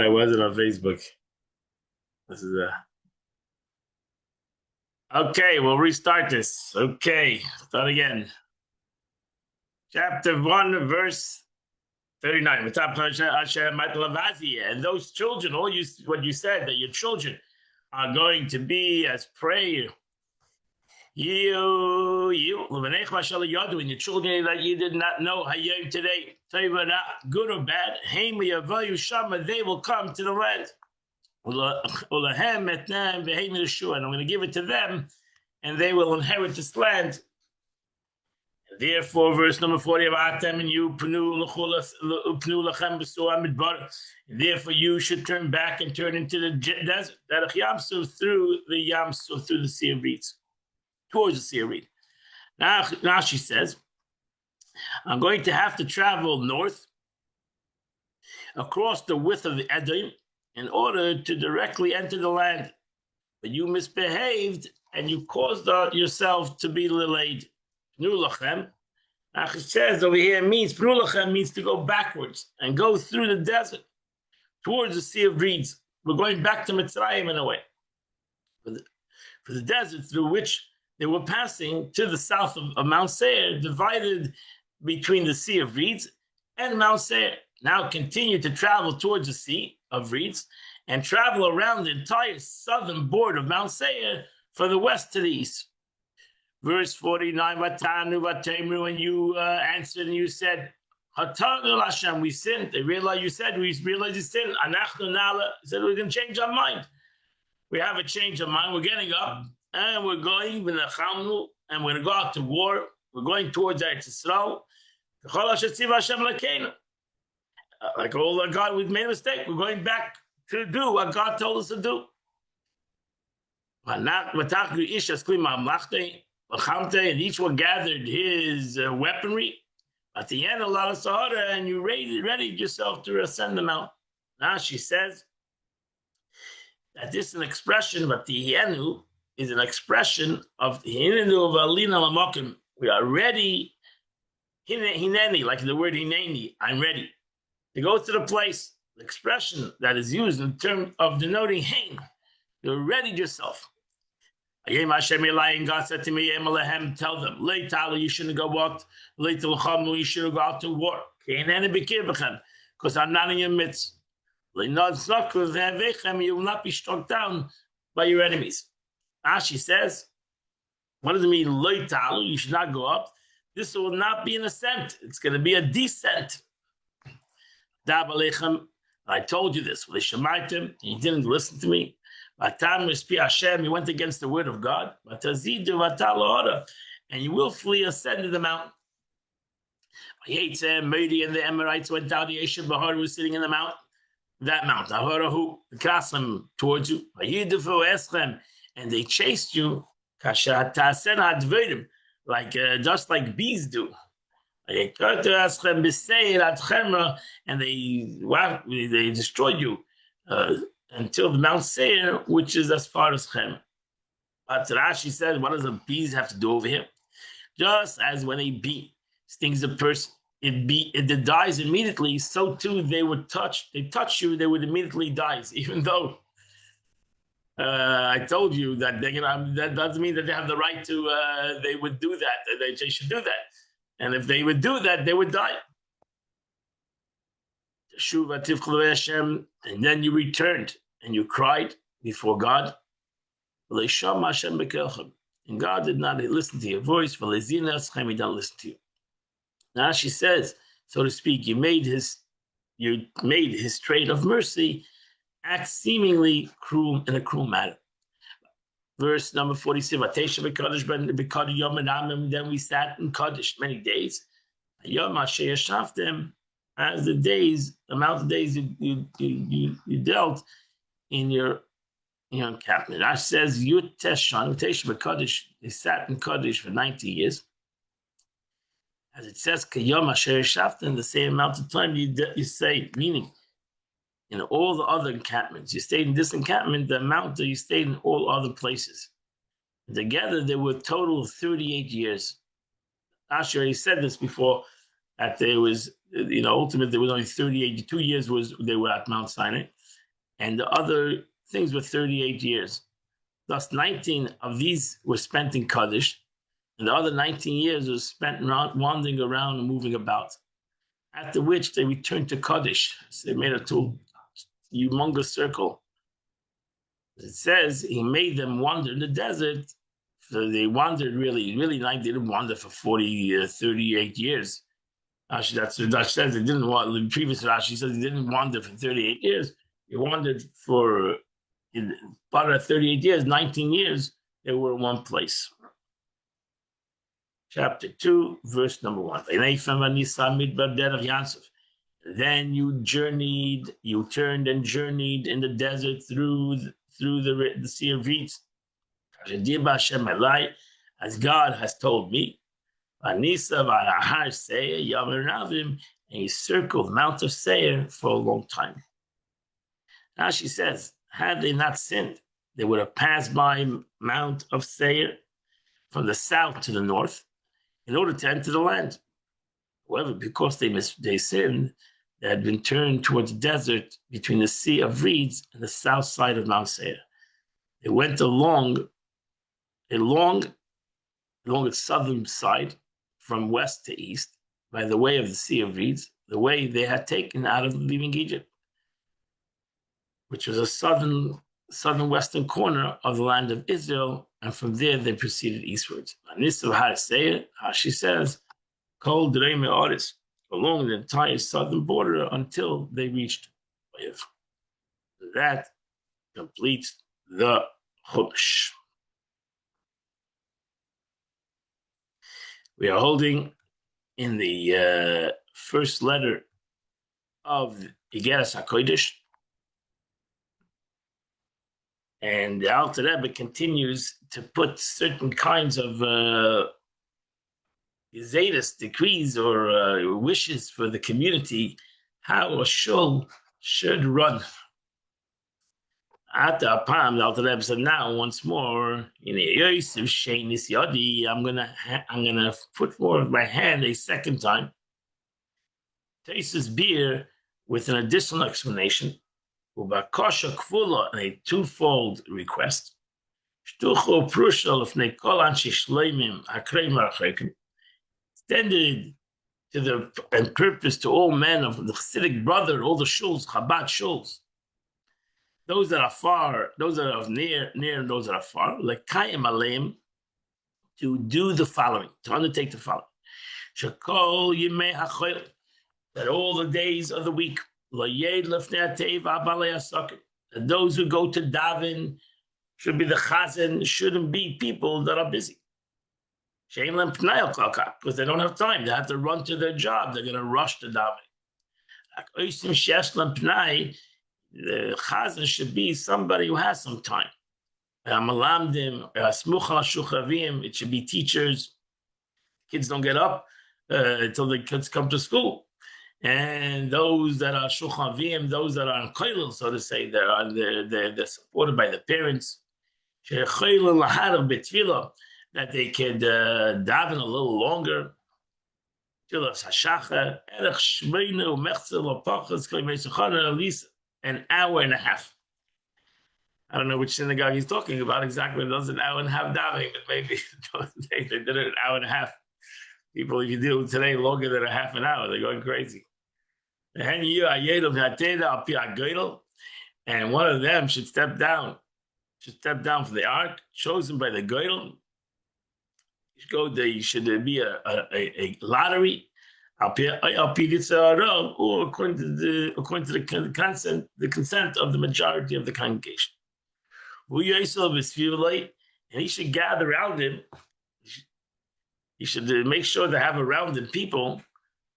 I wasn't on Facebook. This is okay. We'll restart this. Okay, start again. Chapter 1, verse 39. And those children, what you said, that your children are going to be as prey. You, and your children that you did not know today, good or bad, they will come to the land. And I'm going to give it to them, and they will inherit this land. Therefore, verse number 40 of Atem, and you therefore you should turn back and turn into the desert, through the Sea of Reeds, towards the Sea of Reeds. Now she says, I'm going to have to travel north across the width of the Edom in order to directly enter the land. But you misbehaved and you caused yourself to be delayed. Pnulachem, it says over here, Pnulachem means to go backwards and go through the desert towards the Sea of Reeds. We're going back to Mitzrayim in a way. For the desert through which they were passing to the south of Mount Seir, divided between the Sea of Reeds and Mount Seir. Now continue to travel towards the Sea of Reeds and travel around the entire southern border of Mount Seir from the west to the east. Verse 49, when you answered and you said, Hashem, we sinned. They realized you sinned. You said we're going to change our mind. We have a change of mind. We're getting up and we're going, and we're going to go out to war. We're going towards Eretz Yisrael. Like all our God, we've made a mistake. We're going back to do what God told us to do. And each one gathered his weaponry. At the end, Allah Sahara, and you readied yourself to ascend the mountain. Now she says that this is an expression, but the Hinenu is an expression of the Hinenu of Alina Lamakim. We are ready. Hineni, like the word Hineni, I'm ready to go to the place. The expression that is used in terms of denoting Hain. You readied yourself. God said to me, tell them, you shouldn't go out, you shouldn't go out to war. Because I'm not in your midst. You will not be struck down by your enemies. She says, what does it mean? You should not go up. This will not be an ascent. It's going to be a descent. I told you this. You didn't listen to me. You went against the word of God. And you willfully ascended the mountain. Modi and the Amorites went down. The Yeshiv Bahar was sitting in the mountain. That mountain. Towards you. And they chased you. Like just like bees do. And they destroyed you until the Mount Seir, which is as far as Chem. But Rashi says, what does the bees have to do over here? Just as when a bee stings a person, it dies immediately, so too they would touch you, they would immediately die, even though I told you that that doesn't mean that they have the right to, they would do that, they should do that. And if they would do that, they would die. And then you returned and you cried before God. And God did not listen to your voice. He didn't listen to you. Now she says, so to speak, you made his trait of mercy act seemingly cruel in a cruel manner. Verse number 46. Then we sat in Kaddish many days. As the amount of days you dealt in your encampment. That says they sat in Kaddish for 90 years. As it says, in the same amount of time you say, meaning in all the other encampments. You stayed in this encampment, the amount that you stayed in all other places. Together, there were a total of 38 years. Ashi already said this before, that there was, ultimately there was only 38. 2 years they were at Mount Sinai. and the other things were 38 years. Thus, 19 of these were spent in Kaddish, and the other 19 years was spent wandering around and moving about. After which they returned to Kaddish. So they made a humongous circle. It says he made them wander in the desert. So they wandered really they didn't wander for 38 years. Actually, that's what Rashi says. They didn't want, the previous Rashi says he didn't wander for 38 years. He wandered for part of 38 years, 19 years, they were in one place. Chapter 2, verse number 1. Then you turned and journeyed in the desert through the Sea of Reeds. As God has told me, and he circled Mount of Seir for a long time. Now she says, had they not sinned, they would have passed by Mount of Seir from the south to the north in order to enter the land. However, because they sinned, they had been turned towards the desert between the Sea of Reeds and the south side of Mount Seir. They went along its southern side from west to east by the way of the Sea of Reeds, the way they had taken out of leaving Egypt, which was a southern western corner of the land of Israel, and from there they proceeded eastwards. She says, Kol Drei Me'oris, along the entire southern border until they reached Oyev. That completes the Chumash. We are holding in the first letter of Igeres HaKodesh, and the Alter Rebbe continues to put certain kinds of Zedus decrees or wishes for the community, how a shul should run. At the Apam, the Alter Rebbe said, now once more, I'm gonna put forward my hand a second time. Taisus beer with an additional explanation. Ubakosha Kvula, and a twofold request. Shtucho Prushal of Nekolan Shishleimim Akreim Archekim, extended to the and purpose to all men of the Chassidic brother, all the shuls, Chabad shuls, those that are far, those that are near, and those that are far, Lekayim Aleim, to do the following, to undertake the following. Shakol Yimei HaChoil, that all the days of the week, and those who go to daven should be the chazan, shouldn't be people that are busy. Because they don't have time. They have to run to their job. They're going to rush to daven. The chazan should be somebody who has some time. It should be teachers. Kids don't get up until the kids come to school. And those that are shulchan, those that are in koilel, so to say, they're supported by the parents. That they could daven a little longer. At least an hour and a half. I don't know which synagogue he's talking about exactly. It does an hour and a half davening, but maybe they did it an hour and a half. People, if you do today longer than a half an hour, they're going crazy. And one of them should step down from the ark, chosen by the Geidel. You should be a lottery, or according to the consent of the majority of the congregation. And he should gather around him. He should make sure to have around him people.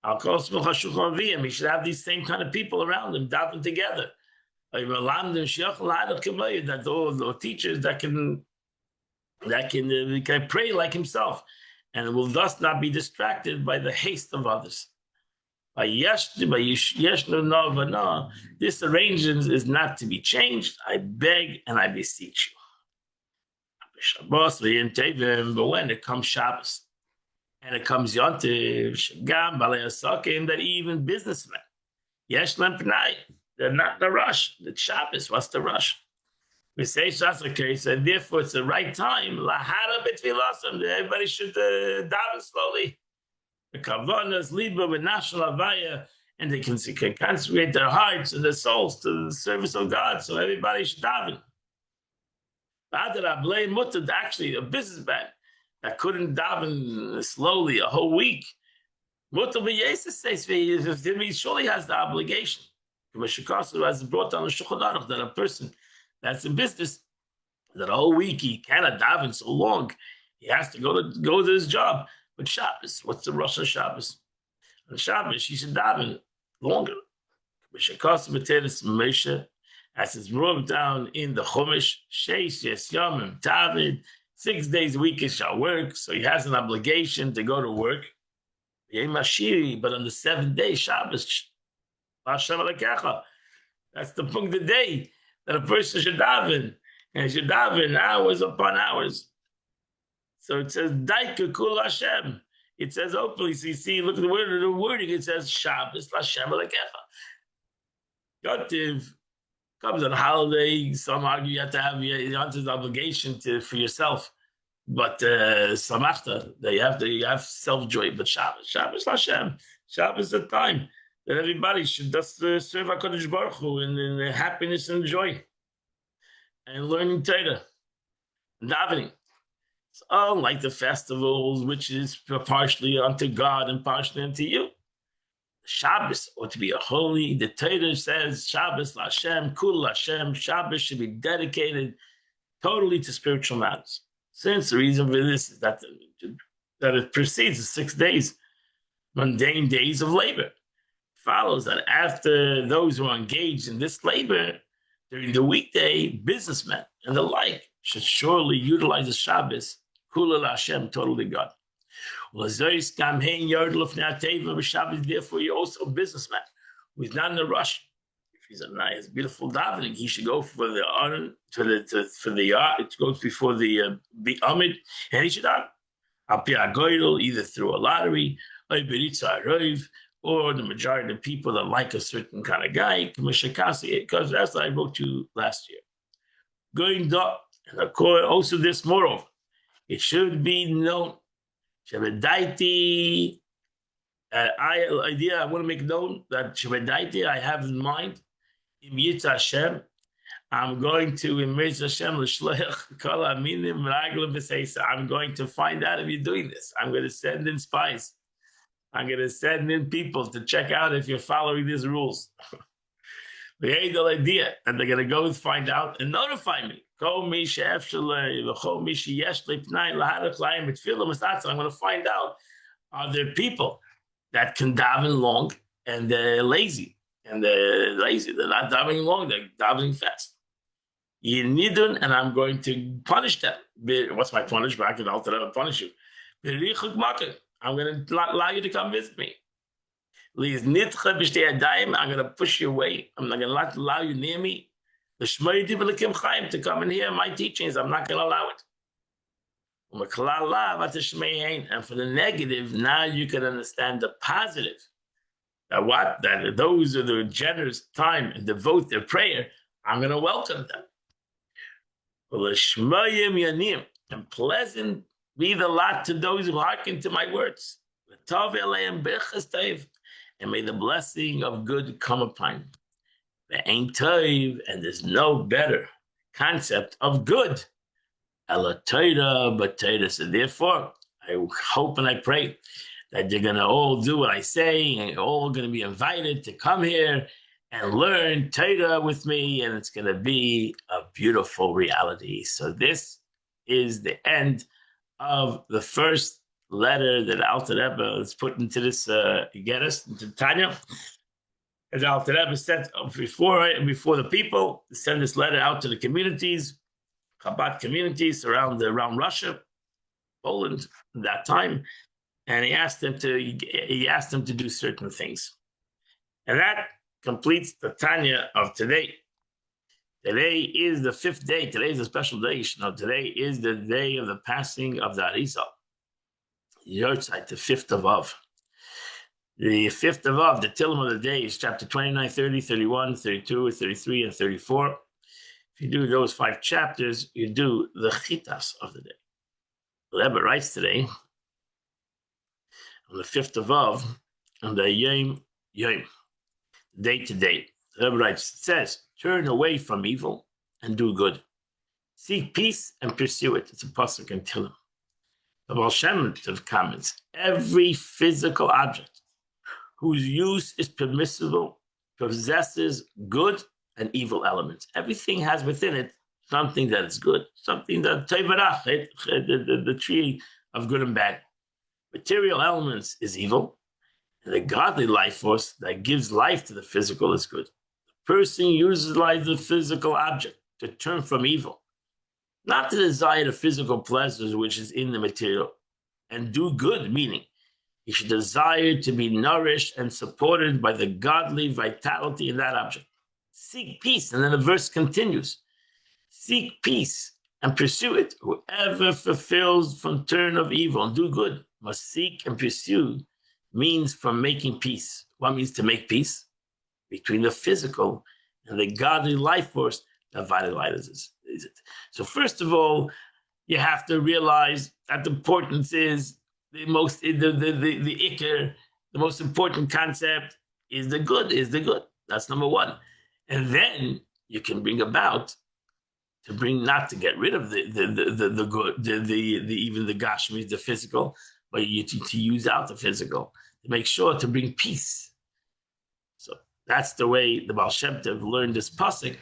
He should have these same kind of people around him, daven together. That all the teachers that can pray like himself, and will thus not be distracted by the haste of others. This arrangement is not to be changed. I beg and I beseech you. But when it comes Shabbos, and it comes Yontiv, that even businessmen, They're not in a rush. The Shabbos, what's the rush? We say Shas case, and therefore it's the right time. Lahara betfilasam. Everybody should daven slowly. The kavanas, liba, with national avaya, and they can consecrate their hearts and their souls to the service of God. So everybody should daven. I blame Mutter, actually a businessman that couldn't daven slowly a whole week. Mutter b'yesus says he surely has the obligation. Shikasu has brought down the Shulchan Aruch that a person that's in business that a whole week he cannot daven so long, he has to go to his job. But Shabbos, what's the rush on Shabbos? On Shabbos, he should daven longer. Shikasu b'teres Moshe, as it's wrote down in the Chumash, Sheish Yes Yomim David, 6 days a week he shall work, so he has an obligation to go to work. But on the 7th day, Shabbos, that's the punct of the day that a person should daven, and he should daven hours upon hours. So it says Daika Kul Hashem. It says openly. So you see, look at the wording. It says Shabbos Lashem Alekecha. Yotiv comes on holiday. Some argue you have to have your obligation for yourself, but samachta that you have self joy. But Shabbos Lashem, Shabbos is the time that everybody should just serve HaKadosh Baruch Hu in happiness and joy, and learning Torah, and davening. It's unlike the festivals, which is partially unto God and partially unto you. Shabbos ought to be a holy. The Torah says Shabbos Lashem, Kul Lashem. Shabbos should be dedicated totally to spiritual matters. Since the reason for this is that it precedes the 6 days, mundane days of labor. Follows that after those who are engaged in this labor during the weekday, businessmen and the like should surely utilize the Shabbos, Kula Hashem, totally God. Therefore, you're also a businessman who is not in a rush. If he's a nice, beautiful davening, he should go for the honor for the yard. It goes before the Amid, and he should daven either through a lottery or the majority of people that like a certain kind of guy, because that's what I wrote to you last year. Going up, and also this, moreover, it should be known. Shabadaiti, I want to make known that Shabadaiti, I have in mind, Im Yitz Hashem, I'm going to immerse Hashem, I'm going to find out if you're doing this. I'm going to send in spies. I'm going to send in people to check out if you're following these rules. The idea, and they're going to go and find out and notify me. I'm going to find out, are there people that can daven long and they're lazy? And they're lazy. They're not davening long. They're davening fast. And I'm going to punish them. What's my punishment? I can punish you. I'm going to allow you to come visit me. I'm going to push you away. I'm not going to allow you near me. To come and hear my teachings. I'm not going to allow it. And for the negative, now you can understand the positive. That those are the generous time and devote their prayer. I'm going to welcome them. And pleasant be the lot to those who hearken to my words. And may the blessing of good come upon you. And there's no better concept of good. But Torah. So therefore, I hope and I pray that you're going to all do what I say, and you're all going to be invited to come here and learn Torah with me, and it's going to be a beautiful reality. So this is the end of the first letter that Alter Rebbe has put into this into Tanya. As Alter Rebbe said before the people, send this letter out to the communities, Chabad communities around Russia, Poland at that time, and he asked them to do certain things, and that completes the Tanya of today. Today is the 5th day. Today is a special day. Today is the day of the passing of the Arizal. Yortzeit, the 5th of Av. The fifth of Av, the Tillim of the day, is chapter 29, 30, 31, 32, 33, and 34. If you do those 5 chapters, you do the Chitas of the day. The Rebbe writes today, on the 5th of Av, on the Yom, day to day. The Rebbe writes, it says, turn away from evil and do good. Seek peace and pursue it. It's a pasuk in Tillim. The Baal Shem Tov comments, every physical object whose use is permissible possesses good and evil elements. Everything has within it something that is good, something that tevarach, the tree of good and bad. Material elements is evil, and the godly life force that gives life to the physical is good. The person uses the physical object to turn from evil, not to desire the physical pleasures which is in the material, and do good, meaning he should desire to be nourished and supported by the godly vitality in that object. Seek peace, and then the verse continues. Seek peace and pursue it. Whoever fulfills from turn of evil and do good must seek and pursue means from making peace. What means to make peace? Between the physical and the godly life force that vitalizes it. So first of all, you have to realize that the importance is the ikr, the most important concept is the good. That's number one. And then you can bring about to bring, not to get rid of the good, even the gashmi, the physical, but you to use out the physical to make sure to bring peace. So that's the way the Baal Shem Tov learned this pasuk.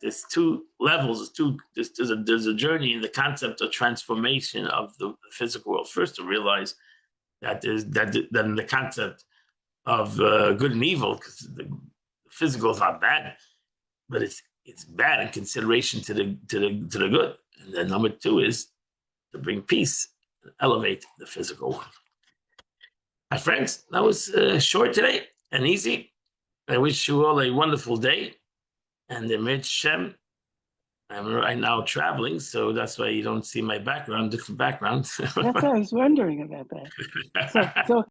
There's 2 levels. There's a journey in the concept of transformation of the physical world. First, to realize that in the concept of good and evil, because the physical is not bad, but it's bad in consideration to the good. And then number 2 is to bring peace and elevate the physical world. My friends, that was short today and easy. I wish you all a wonderful day. And the Mit Shem, I'm right now traveling, so that's why you don't see my background, different background. That's what I was wondering about that. So